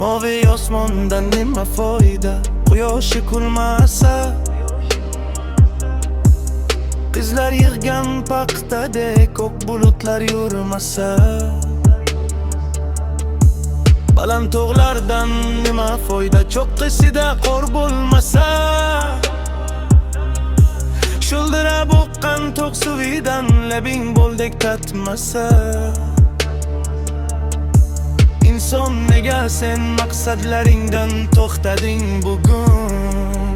Mavi osmondan nima foyda, quyoshi kulmasa. Qizlar yig'gan paxtadek ko'k bulutlar yurmasa. Baland tog'lardan nima foyda, cho'qqisida qor bo'lmasa. Sho'ldirab oqqan to'q suvidan labing bo'ldek tatmasa. İnson nega sen maqsadlaringdan to'xtading bugun?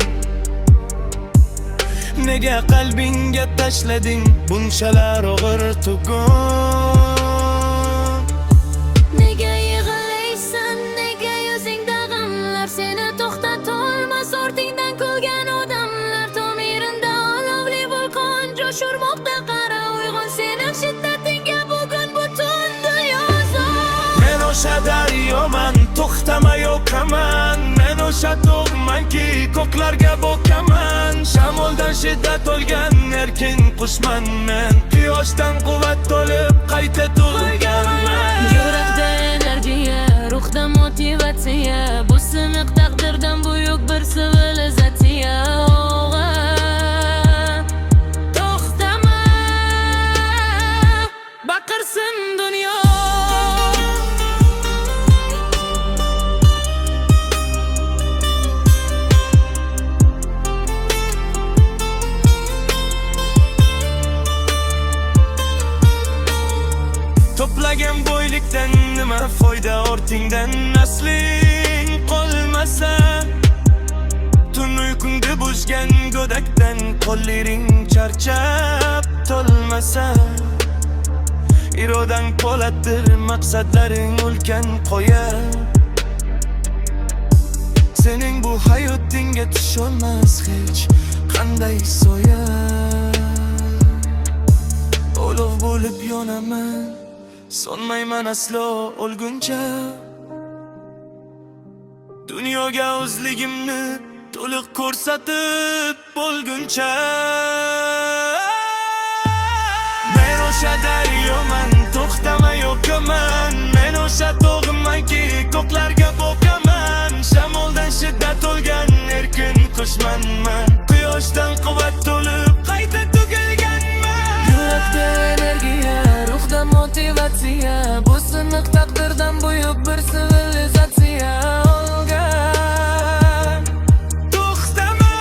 Nega qalbingga tashlading bunchalar og'ir tugun? Nega yig'laysan, nega yuzingda g'amlar seni to'xtatolmas ortingdan kulgan odamlar. Tomirinda olovli vulqon jo'shurmoqda, qara uyg'on sening shiddatingga bugun butun dunyo zor. Men o'sha daryoman, to'xtamay oqaman. Men o'sha tog'manki, ko'klarga boqaman. Shamoldan shiddat olgan erkin qushman men. Quyoshdan quvvat olib qayta tug'ilganman. Yurakda energiya, ruhda motivatsiya, bu siniq taqdirdan buyuk bir sivilizatsiya. To'xtama, baqirsin dunyo. To'plagan boylikdan nima foyda, ortingdan nasling qolmasa. Tun uyqungni buzgan go'dakdan qo'llaring charchab to'lmasa. Irodang po'latdir, maqsadlaring ulkan qo'ya. Sening bu hayotingga tusholmas hech qanday soya. Olov bo'lib yonaman, sonmayman aslo o'lguncha. Dunyoga o'zligimni to'liq ko'rsatib bo'lguncha. Men o'sha daryoman, to'xtamay oqaman. Men o'sha tog'manki, ko'klarga boqaman. Shamoldan shiddat olgan erkin qushmanman. Quyoshdan quvvat olib qayta tug'ilganman. Yurakda energiya, ruhda motivatsiya, bu siniq taqdirdan buyuk bir sivilizatsiya olgan. To'xtama,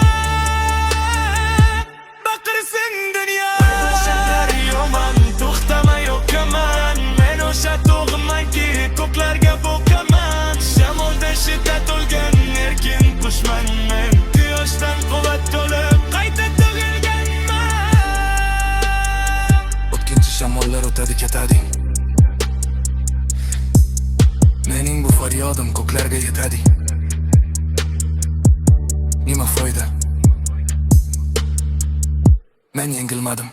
baqirsin dunyo. Men o'sha daryoman, to'xtamay oqaman. Men o'sha tog'manki, ko'klarga boqaman. Shamoldan shiddat olgan erkin qushman men. Quyoshdan quvvat olib qayta tug'ilganman. O'tkinchi shamollar o'tadi ketadi, mening bu faryodim ko'klarga yetadi. Nima foyda, men yengilmadim.